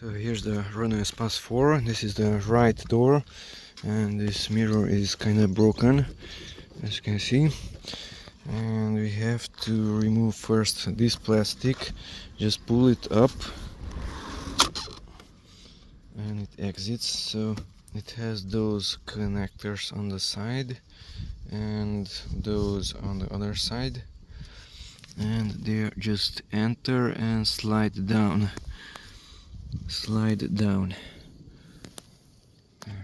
So here's the Renault Espace 4. This is the right door, and this mirror is kind of broken, as you can see. And we have to remove first this plastic. Just pull it up and it exits. So it has those connectors on the side and those on the other side, and they just enter and slide down.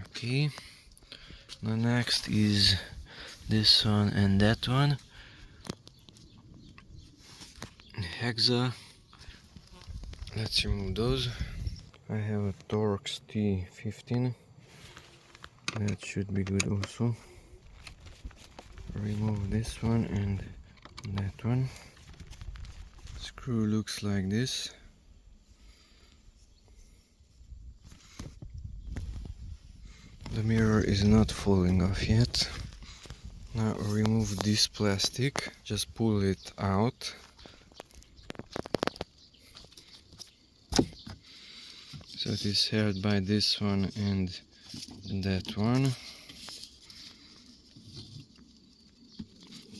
Okay, the next is this one and that one. Hexa, let's remove those. I have a Torx T15, that should be good also. Remove this one and that one. Screw looks like this. The mirror is not falling off yet. Now remove this plastic, just pull it out. So it is held by this one and that one.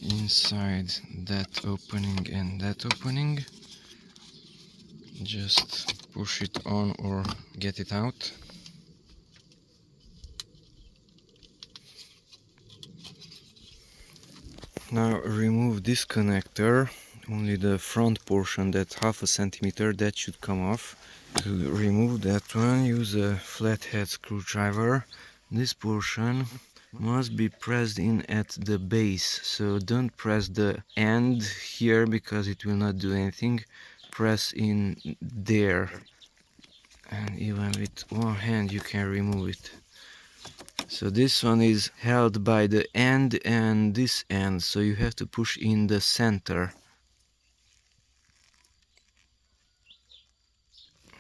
Inside that opening and that opening. Just push it on or get it out. Now remove this connector, only the front portion, that half a centimeter, that should come off. To remove that one, use a flathead screwdriver. This portion must be pressed in at the base, so don't press the end here because it will not do anything. Press in there, and even with one hand you can remove it. So this one is held by the end and this end, so you have to push in the center.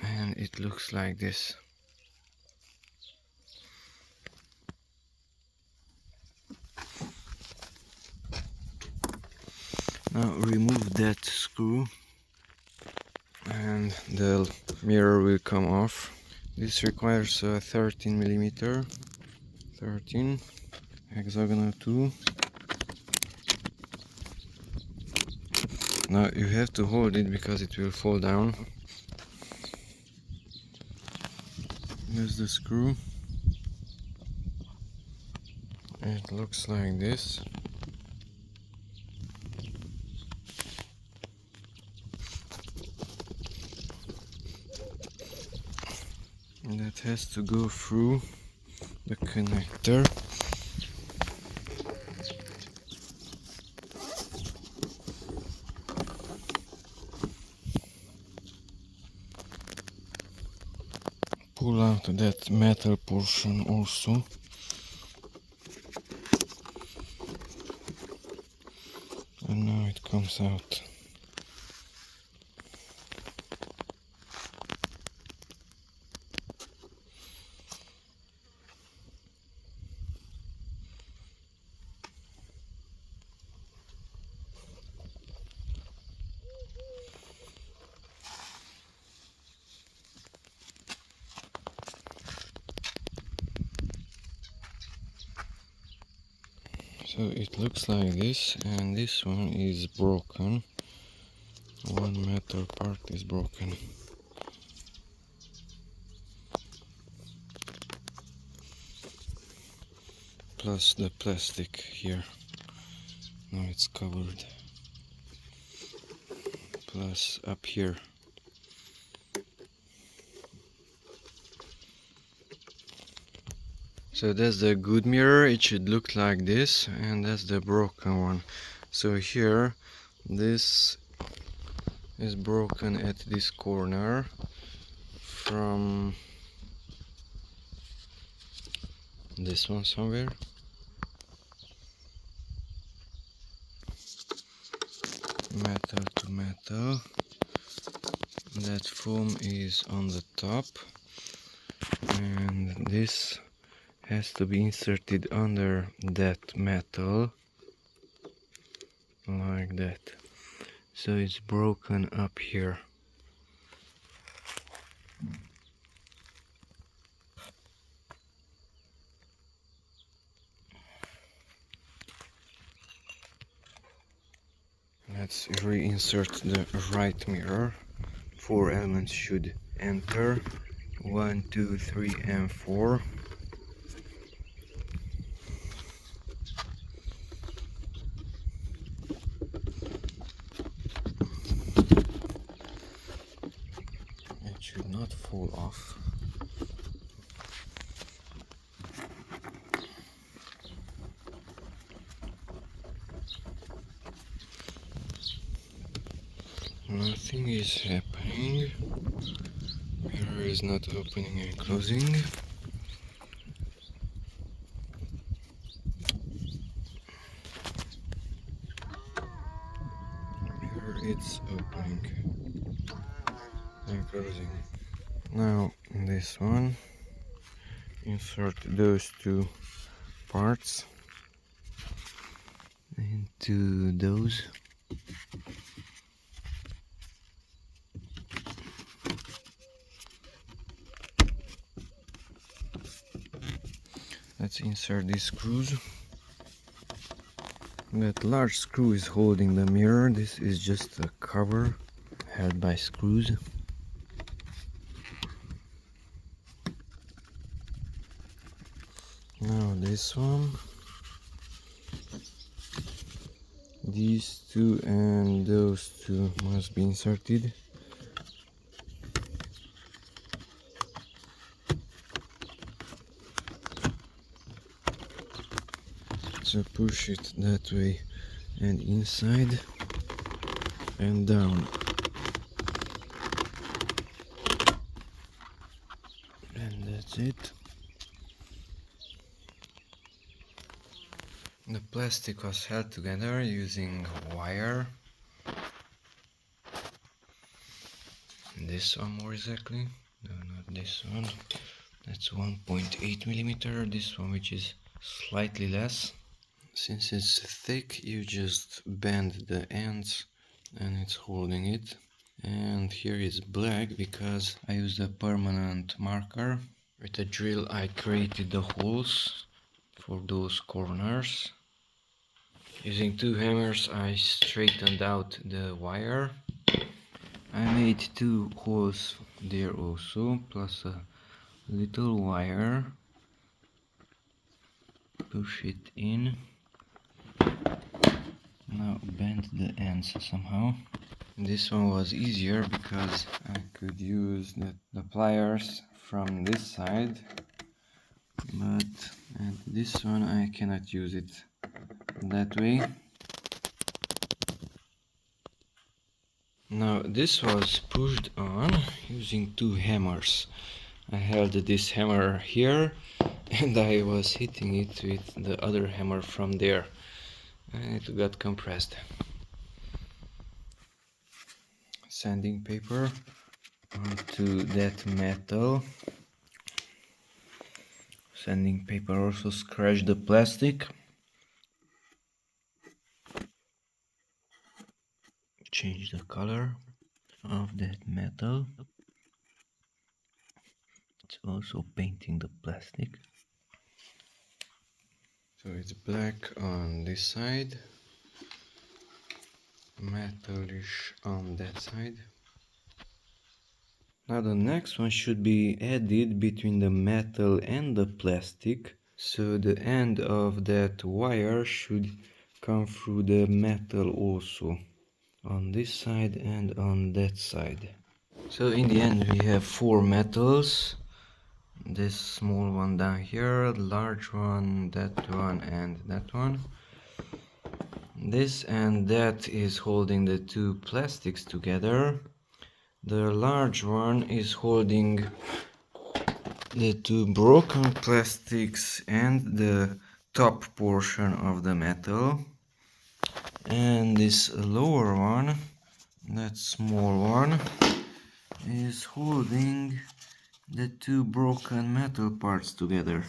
And it looks like this. Now remove that screw and the mirror will come off. This requires a 13mm, 13, hexagonal tool. Now you have to hold it because it will fall down. Here's the screw. It looks like this. And that has to go through the connector. Pull out that metal portion also. And now it comes out. So it looks like this, and this one is broken. One metal part is broken. Plus the plastic here. Now it's covered. Plus up here. So that's the good mirror, it should look like this, and that's the broken one. So here, this is broken at this corner from this one somewhere. Metal to metal. That foam is on the top, and this has to be inserted under that metal like that. So it's broken up here. let's reinsert the right mirror. 4 elements should enter. 1, 2, 3, and 4. It should not fall off. Nothing is happening. Mirror is not opening and closing. Mirror it's opening and closing. Now this one. Insert those two parts into those. Let's insert these screws. That large screw is holding the mirror. This is just a cover held by screws. Now this one. These two and those two must be inserted. So push it that way and inside and down. And that's it. The plastic was held together using wire. This one more exactly. No, not this one. That's 1.8 millimeter. This one, which is slightly less. Since it's thick, you just bend the ends and it's holding it. And here is black because I used a permanent marker. With a drill I created the holes for those corners. Using 2 hammers I straightened out the wire. I made 2 holes there also, plus a little wire. Push it in. Now bend the ends somehow. This one was easier because I could use the pliers from this side, but at this one I cannot use it that way. Now this was pushed on using 2 hammers. I held this hammer here and I was hitting it with the other hammer from there and it got compressed. Sanding paper onto that metal. Sanding paper also scratched the plastic. Change the color of that metal. It's also painting the plastic. So it's black on this side, metalish on that side. Now the next one should be added between the metal and the plastic. So the end of that wire should come through the metal also, on this side and on that side. So in the end we have 4 metals. This small one down here, the large one, that one and that one. This and that is holding the 2 plastics together. The large one is holding the 2 broken plastics and the top portion of the metal. And this lower one, that small one, is holding the 2 broken metal parts together.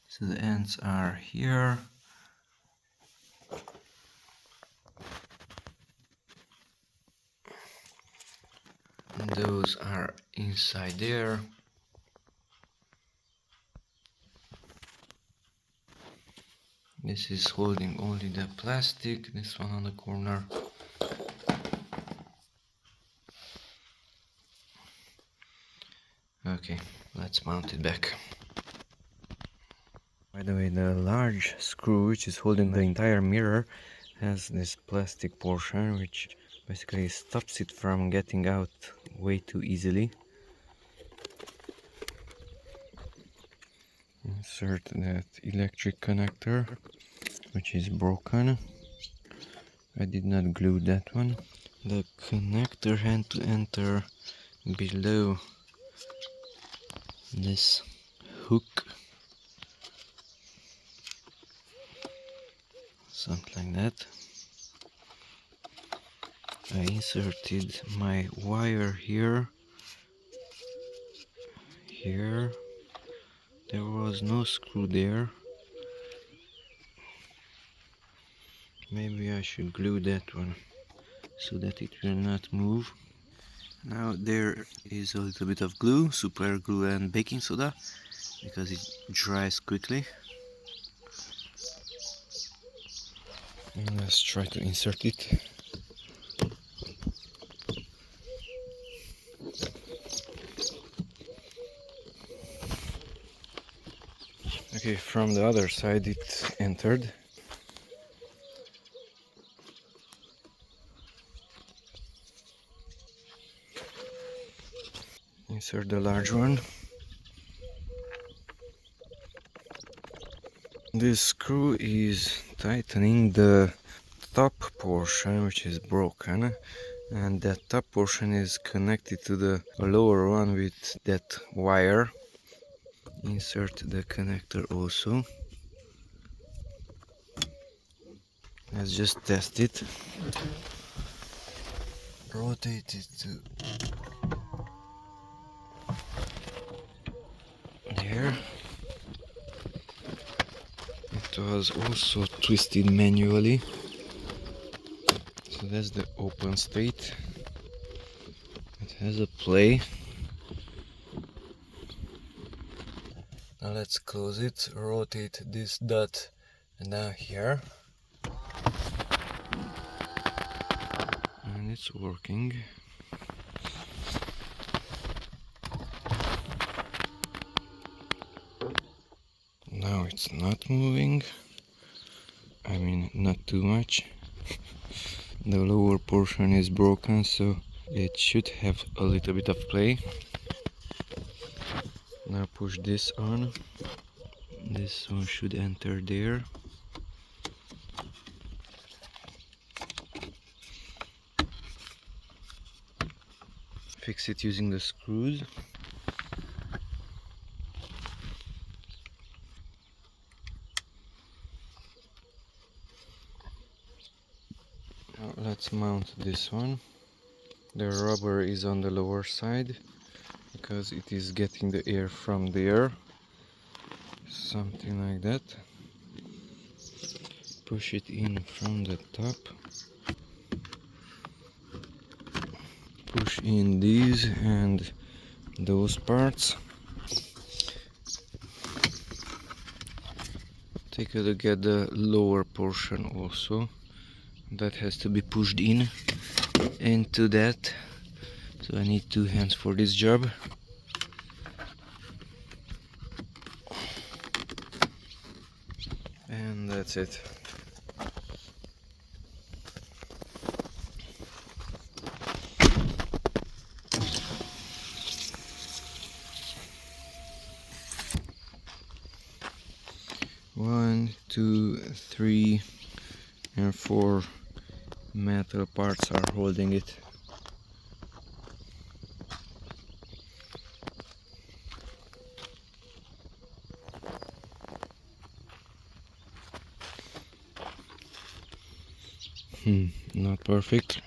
So the ends are here. And those are inside there. This is holding only the plastic, this one on the corner. Okay, let's mount it back. By the way, the large screw which is holding the entire mirror has this plastic portion which basically stops it from getting out way too easily. Insert that electric connector which is broken. I did not glue that one. The connector had to enter below this hook, something like that. I inserted my wire here. There was no screw there. Maybe I should glue that one so that it will not move. Now there is a little bit of glue, super glue and baking soda, because it dries quickly. And let's try to insert it. Okay, from the other side it entered. Insert the large one. This screw is tightening the top portion which is broken, and that top portion is connected to the lower one with that wire. Insert the connector also. Let's just test it. Rotate it to there. It was also twisted manually. So that's the open state. It has a play. Now let's close it. Rotate this dot down here. And it's working. Now it's not moving. I mean, not too much. The lower portion is broken, so it should have a little bit of play. Now push this on. This one should enter there. Fix it using the screws. Now let's mount this one. The rubber is on the lower side because it is getting the air from there. Something like that. Push it in from the top. Push in these and those parts. Take a look at the lower portion also. That has to be pushed in into that. So I need 2 hands for this job. And that's it. One, two, three, and 4 metal parts are holding it. Not perfect.